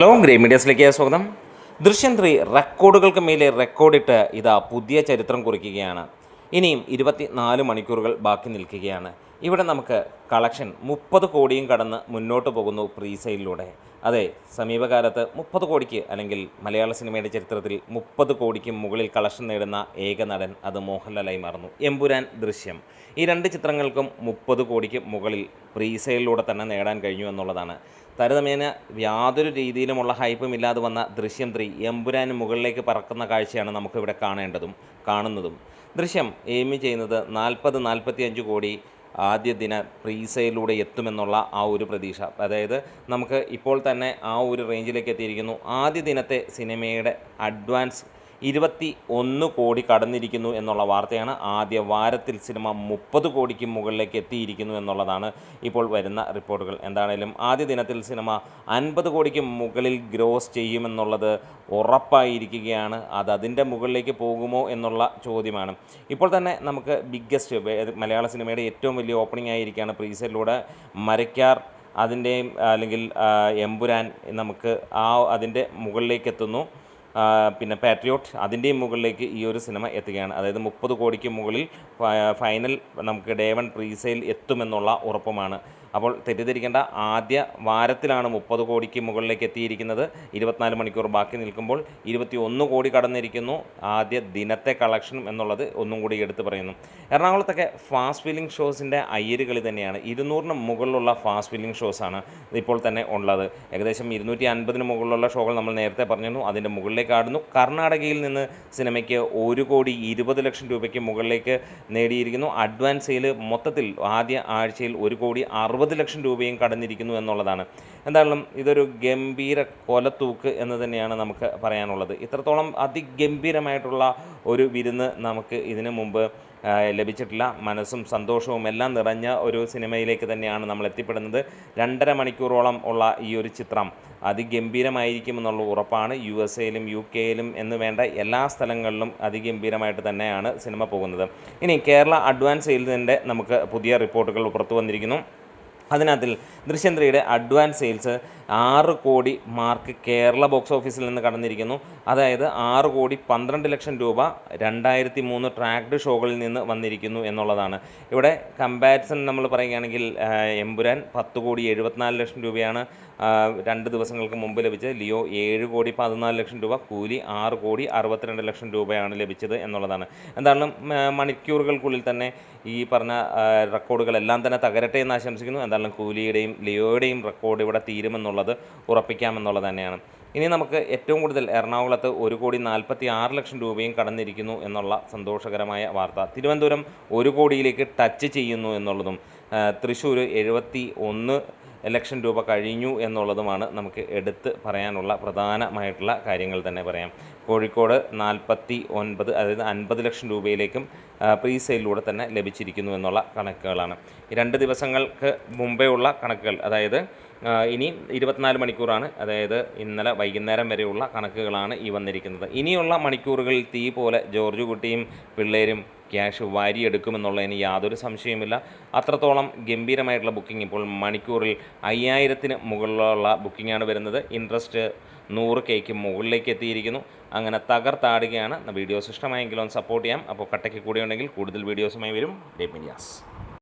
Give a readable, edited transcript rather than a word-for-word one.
Hello grey മീഡിയസിലേക്ക് സ്വാഗതം. ദൃശ്യം 3 റെക്കോർഡുകൾക്ക് മേലെ റെക്കോർഡിട്ട് ഇതാ പുതിയ ചരിത്രം കുറിക്കുകയാണ്. ഇനിയും 24 മണിക്കൂറുകൾ ബാക്കി നിൽക്കുകയാണ്. ഇവിടെ നമുക്ക് കളക്ഷൻ 30 കോടിയും കടന്ന് മുന്നോട്ട് പോകുന്നു പ്രീസെയിലൂടെ. അതെ, സമീപകാലത്ത് 30 കോടിക്ക് അല്ലെങ്കിൽ മലയാള സിനിമയുടെ ചരിത്രത്തിൽ 30 കോടിക്ക് മുകളിൽ കളക്ഷൻ നേടുന്ന ഏക നടൻ അത് മോഹൻലാലായി മാറുന്നു. എമ്പുരാൻ, ദൃശ്യം ഈ രണ്ട് ചിത്രങ്ങൾക്കും 30 കോടിക്ക് മുകളിൽ പ്രീസെയിലൂടെ തന്നെ നേടാൻ കഴിഞ്ഞു എന്നുള്ളതാണ്. താരതമ്യേന യാതൊരു രീതിയിലുമുള്ള ഹൈപ്പും ഇല്ലാതെ വന്ന ദൃശ്യം 3 എമ്പുരാന് മുകളിലേക്ക് പറക്കുന്ന കാഴ്ചയാണ് നമുക്കിവിടെ കാണുന്നതും. ദൃശ്യം എയിം ചെയ്യുന്നത് 40-45 കോടി ആദ്യ ദിന പ്രീസെയിലൂടെ എത്തുമെന്നുള്ള ആ ഒരു പ്രതീക്ഷ. അതായത് നമുക്ക് ഇപ്പോൾ തന്നെ ആ ഒരു റേഞ്ചിലേക്ക് എത്തിയിരിക്കുന്നു. ആദ്യ ദിനത്തെ സിനിമയുടെ അഡ്വാൻസ് 21 കോടി കടന്നിരിക്കുന്നു എന്നുള്ള വാർത്തയാണ്. ആദ്യ വാരത്തിൽ സിനിമ 30 കോടിക്ക് മുകളിലേക്ക് എത്തിയിരിക്കുന്നു എന്നുള്ളതാണ് ഇപ്പോൾ വരുന്ന റിപ്പോർട്ടുകൾ. എന്താണേലും ആദ്യ ദിനത്തിൽ സിനിമ 50 കോടിക്ക് മുകളിൽ ഗ്രോസ് ചെയ്യുമെന്നുള്ളത് ഉറപ്പായിരിക്കുകയാണ്. അതിൻ്റെ മുകളിലേക്ക് പോകുമോ എന്നുള്ള ചോദ്യമാണ്. ഇപ്പോൾ തന്നെ നമുക്ക് ബിഗ്ഗസ്റ്റ് മലയാള സിനിമയുടെ ഏറ്റവും വലിയ ഓപ്പണിംഗ് ആയിരിക്കുകയാണ് പ്രീസെയിലൂടെ മരയ്ക്കാർ, അതിൻ്റെയും അല്ലെങ്കിൽ എമ്പുരാൻ നമുക്ക് അതിൻ്റെ മുകളിലേക്ക് എത്തുന്നു. പിന്നെ പാട്രിയോട്ട് അതിൻ്റെയും മുകളിലേക്ക് ഈ ഒരു സിനിമ എത്തുകയാണ്. അതായത് 30 കോടിക്ക് മുകളിൽ ഫൈനൽ നമുക്ക് ഡേ 1 പ്രീസെയിൽ എത്തുമെന്നുള്ള ഉറപ്പുമാണ്. അപ്പോൾ തെറ്റിദ്ധരിക്കേണ്ട, ആദ്യ വാരത്തിലാണ് 30 കോടിക്ക് മുകളിലേക്ക് എത്തിയിരിക്കുന്നത്. 24 മണിക്കൂർ ബാക്കി നിൽക്കുമ്പോൾ 21 കോടി കടന്നിരിക്കുന്നു ആദ്യ ദിനത്തെ കളക്ഷൻ എന്നുള്ളത് ഒന്നും കൂടി എടുത്തു പറയുന്നു. എറണാകുളത്തൊക്കെ ഫാസ്റ്റ് ഫില്ലിംഗ് ഷോസിൻ്റെ അയ്യരുകളി തന്നെയാണ്. 200-ന് മുകളിലുള്ള ഫാസ്റ്റ് ഫില്ലിംഗ് ഷോസാണ് ഇപ്പോൾ തന്നെ ഉള്ളത്. ഏകദേശം 250-ന് മുകളിലുള്ള ഷോകൾ നമ്മൾ നേരത്തെ പറഞ്ഞിരുന്നു. അതിൻ്റെ മുകളിലേക്ക് ആടുന്നു. കർണാടകയിൽ നിന്ന് സിനിമയ്ക്ക് 1 കോടി 20 ലക്ഷം രൂപയ്ക്ക് മുകളിലേക്ക് നേടിയിരിക്കുന്നു. അഡ്വാൻസ് സെയിൽ മൊത്തത്തിൽ ആദ്യ ആഴ്ചയിൽ 1 കോടി 60 ലക്ഷം രൂപയും കടന്നിരിക്കുന്നു എന്നുള്ളതാണ്. എന്തായാലും ഇതൊരു ഗംഭീര കൊലത്തൂക്ക് എന്ന് തന്നെയാണ് നമുക്ക് പറയാനുള്ളത്. ഇത്രത്തോളം അതിഗംഭീരമായിട്ടുള്ള ഒരു വിരുന്ന് നമുക്ക് ഇതിനു മുമ്പ് ലഭിച്ചിട്ടില്ല. മനസ്സും സന്തോഷവും എല്ലാം നിറഞ്ഞ ഒരു സിനിമയിലേക്ക് തന്നെയാണ് നമ്മൾ എത്തിപ്പെടുന്നത്. 2.5 മണിക്കൂറോളം ഉള്ള ഈ ഒരു ചിത്രം അതിഗംഭീരമായിരിക്കുമെന്നുള്ള ഉറപ്പാണ്. USA-യിലും UK-യിലും എന്ന് വേണ്ട എല്ലാ സ്ഥലങ്ങളിലും അതിഗംഭീരമായിട്ട് തന്നെയാണ് സിനിമ പോകുന്നത്. ഇനി കേരള അഡ്വാൻസ് സെയിൽസിൻ്റെ നമുക്ക് പുതിയ റിപ്പോർട്ടുകൾ പുറത്തു വന്നിരിക്കുന്നു. അതിനകത്തിൽ ദൃശ്യം 3യുടെ അഡ്വാൻസ് സെയിൽസ് 6 കോടി മാർക്ക് കേരള ബോക്സ് ഓഫീസിൽ നിന്ന് കടന്നിരിക്കുന്നു. അതായത് 6 കോടി 12 ലക്ഷം രൂപ 2003 ട്രാക്ഡ് ഷോകളിൽ നിന്ന് വന്നിരിക്കുന്നു എന്നുള്ളതാണ്. ഇവിടെ കമ്പാരിസൺ നമ്മൾ പറയുകയാണെങ്കിൽ എമ്പുരാൻ 10 കോടി 74 ലക്ഷം രൂപയാണ് 2 ദിവസങ്ങൾക്ക് മുമ്പ് ലഭിച്ചത്. ലിയോ 7 കോടി 14 ലക്ഷം രൂപ, കൂലി 6 കോടി 62 ലക്ഷം രൂപയാണ് ലഭിച്ചത് എന്നുള്ളതാണ്. എന്തായാലും മണിക്കൂറുകൾക്കുള്ളിൽ തന്നെ ഈ പറഞ്ഞ റെക്കോർഡുകളെല്ലാം തന്നെ തകരട്ടെ എന്ന് ആശംസിക്കുന്നു. എന്തായാലും കൂലിയുടെയും ലിയോയുടെയും റെക്കോർഡ് ഇവിടെ തീരുമെന്നുള്ളത് ഉറപ്പിക്കാമെന്നുള്ളത് തന്നെയാണ്. ഇനി നമുക്ക് ഏറ്റവും കൂടുതൽ എറണാകുളത്ത് 1 കോടി 46 ലക്ഷം രൂപയും കടന്നിരിക്കുന്നു എന്നുള്ള സന്തോഷകരമായ വാർത്ത. തിരുവനന്തപുരം 1 കോടിയിലേക്ക് ടച്ച് ചെയ്യുന്നു എന്നുള്ളതും, തൃശ്ശൂർ 71 ലക്ഷം രൂപ കഴിഞ്ഞു എന്നുള്ളതുമാണ് നമുക്ക് എടുത്ത് പറയാനുള്ള പ്രധാനമായിട്ടുള്ള കാര്യങ്ങൾ തന്നെ പറയാം. കോഴിക്കോട് 49, അതായത് 50 ലക്ഷം രൂപയിലേക്കും പ്രീസെയിലൂടെ തന്നെ ലഭിച്ചിരിക്കുന്നു എന്നുള്ള കണക്കുകളാണ്. ഈ 2 ദിവസങ്ങൾക്ക് മുമ്പേ ഉള്ള കണക്കുകൾ, അതായത് ഇനി 24 മണിക്കൂറാണ്. അതായത് ഇന്നലെ വൈകുന്നേരം വരെയുള്ള കണക്കുകളാണ് ഈ വന്നിരിക്കുന്നത്. ഇനിയുള്ള മണിക്കൂറുകളിൽ തീ പോലെ ജോർജ് കുട്ടിയും പിള്ളേരും ക്യാഷ് വാരിയെടുക്കുമെന്നുള്ളതിന് യാതൊരു സംശയവുമില്ല. അത്രത്തോളം ഗംഭീരമായിട്ടുള്ള ബുക്കിംഗ് ഇപ്പോൾ മണിക്കൂറിൽ 5000-ന് മുകളിലുള്ള ബുക്കിംഗാണ് വരുന്നത്. ഇൻട്രസ്റ്റ് 100Kക്ക് മുകളിലേക്ക് എത്തിയിരിക്കുന്നു. അങ്ങനെ തകർത്താടുകയാണ്. വീഡിയോസ് ഇഷ്ടമായെങ്കിലും ഒന്ന് സപ്പോർട്ട് ചെയ്യാം. അപ്പോൾ കട്ടയ്ക്ക് കൂടെ ഉണ്ടെങ്കിൽ കൂടുതൽ വീഡിയോസുമായി വരും ഡേ മീഡിയാസ്.